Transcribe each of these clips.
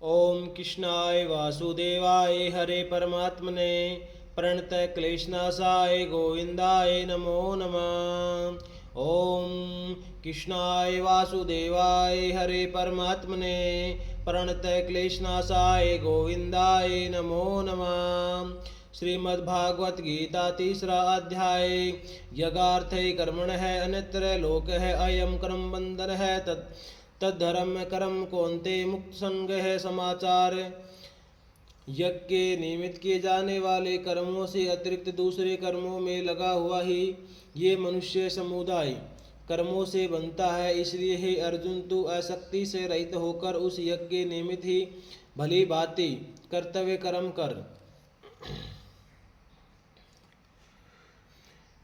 ओम कृष्णाय वासुदेवाय हरे परमात्मने प्रणतः क्लेशनाशाय गोविंदाय नमो नमः। ओम कृष्णाय वासुदेवाय हरे परमात्मने प्रणतः क्लेशनाशाय गोविंदाय नमो नमः। श्रीमद्भागवत गीता तीसरा अध्याय। यज्ञार्थ कर्मण है अन्यत्र लोक है अयम कर्म बंधन है तद्धर्म कर्म कौन्ते मुक्त संग है समाचार। यज्ञ के निमित्त किए जाने वाले कर्मों से अतिरिक्त दूसरे कर्मों में लगा हुआ ही ये मनुष्य समुदाय कर्मों से बनता है। इसलिए हे अर्जुन, तू आसक्ति से रहित होकर उस यज्ञ के निमित्त ही भली भांति कर्तव्य कर्म कर।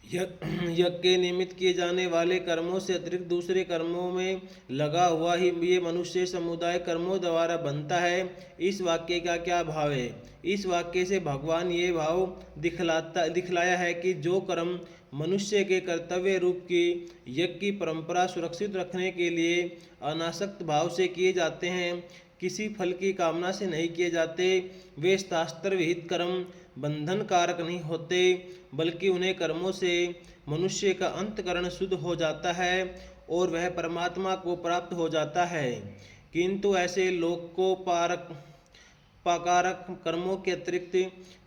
यज्ञ के निमित्त किए जाने वाले कर्मों से अतिरिक्त दूसरे कर्मों में लगा हुआ ही ये मनुष्य समुदाय कर्मों द्वारा बनता है। इस वाक्य का क्या भाव है? इस वाक्य से भगवान ये भाव दिखलाया है कि जो कर्म मनुष्य के कर्तव्य रूप की यज्ञ की परंपरा सुरक्षित रखने के लिए अनासक्त भाव से किए जाते हैं, किसी फल की कामना से नहीं किए जाते, वे शास्त्र विहित कर्म बंधन कारक नहीं होते, बल्कि उन्हें कर्मों से मनुष्य का अंतकरण शुद्ध हो जाता है और वह परमात्मा को प्राप्त हो जाता है। किंतु ऐसे पाकारक कर्मों के अतिरिक्त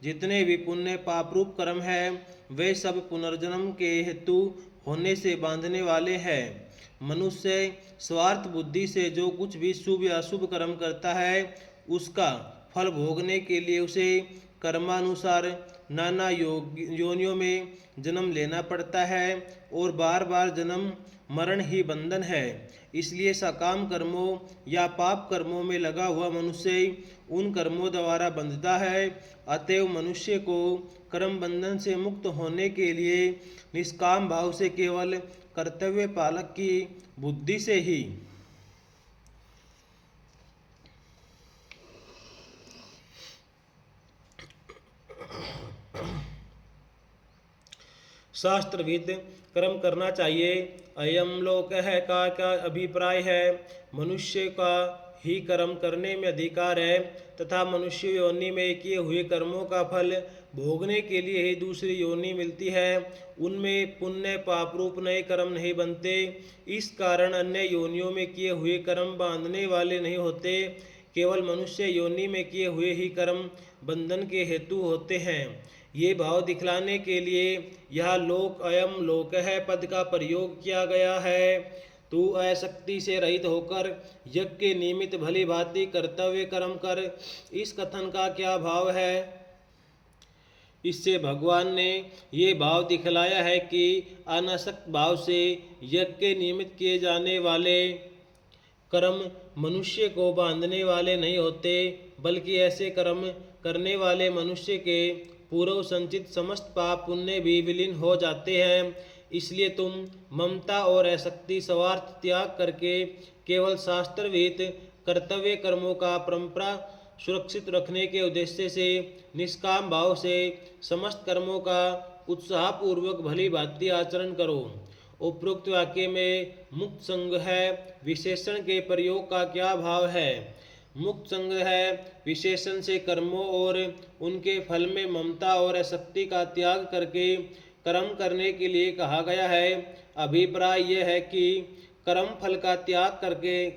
जितने भी पुण्य पापरूप कर्म हैं, वे सब पुनर्जन्म के हेतु होने से बांधने वाले हैं। मनुष्य स्वार्थ बुद्धि से जो कुछ भी शुभ या अशुभ कर्म करता है, उसका फल भोगने के लिए उसे कर्मानुसार नाना योनियों में जन्म लेना पड़ता है और बार बार जन्म मरण ही बंधन है। इसलिए सकाम कर्मों या पाप कर्मों में लगा हुआ मनुष्य उन कर्मों द्वारा बंधता है। अतएव मनुष्य को कर्म बंधन से मुक्त होने के लिए निष्काम भाव से केवल कर्तव्य पालक की बुद्धि से ही शास्त्रविद कर्म करना चाहिए। अयम लोक है का क्या अभिप्राय है? मनुष्य का ही कर्म करने में अधिकार है तथा मनुष्य योनि में किए हुए कर्मों का फल भोगने के लिए ही दूसरी योनि मिलती है। उनमें पुण्य पाप रूप नए कर्म नहीं बनते। इस कारण अन्य योनियों में किए हुए कर्म बांधने वाले नहीं होते। केवल मनुष्य योनि में किए हुए ही कर्म बंधन के हेतु होते हैं। ये भाव दिखलाने के लिए यह लोक अयम लोक है पद का प्रयोग किया गया है। तू आसक्ति से रहित होकर यज्ञ के निमित्त भली भांति कर्तव्य कर्म कर। इस कथन का क्या भाव है? इससे भगवान ने ये भाव दिखलाया है कि अनासक्त भाव से यज्ञ के निमित्त किए जाने वाले कर्म मनुष्य को बांधने वाले नहीं होते, बल्कि ऐसे कर्म करने वाले मनुष्य के पूर्व संचित समस्त पाप पुण्य भी विलीन हो जाते हैं। इसलिए तुम ममता और आसक्ति स्वार्थ त्याग करके केवल शास्त्र विहित कर्तव्य कर्मों का परंपरा सुरक्षित रखने के उद्देश्य से निष्काम भाव से समस्त कर्मों का उत्साहपूर्वक भली भांति आचरण करो। उपरोक्त वाक्य में मुक्त संग है विशेषण के प्रयोग का क्या भाव है? मुक्त संग है विशेषण से कर्मों और उनके फल में ममता और आसक्ति का त्याग करके कर्म करने के लिए कहा गया है। अभिप्राय यह है कि कर्म फल का त्याग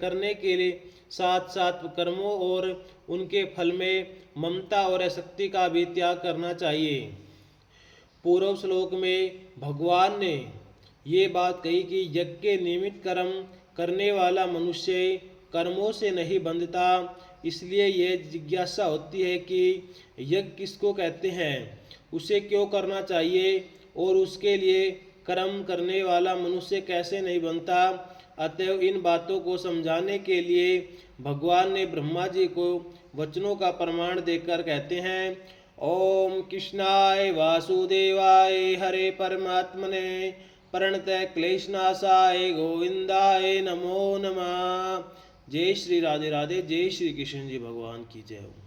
करने के लिए साथ साथ कर्मों और उनके फल में ममता और आसक्ति का भी त्याग करना चाहिए। पूर्व श्लोक में भगवान ने ये बात कही कि यज्ञ के निमित्त कर्म करने वाला मनुष्य कर्मों से नहीं बंधता। इसलिए यह जिज्ञासा होती है कि यज्ञ किसको कहते हैं, उसे क्यों करना चाहिए और उसके लिए कर्म करने वाला मनुष्य कैसे नहीं बनता। अतएव इन बातों को समझाने के लिए भगवान ने ब्रह्मा जी को वचनों का प्रमाण देकर कहते हैं, ओम कृष्णाय वासुदेवाय हरे परमात्मने प्रणतः क्लेशनाशाय गोविंदाय नमो नमः। जय श्री राधे राधे। जय श्री कृष्ण जी भगवान की जय हो।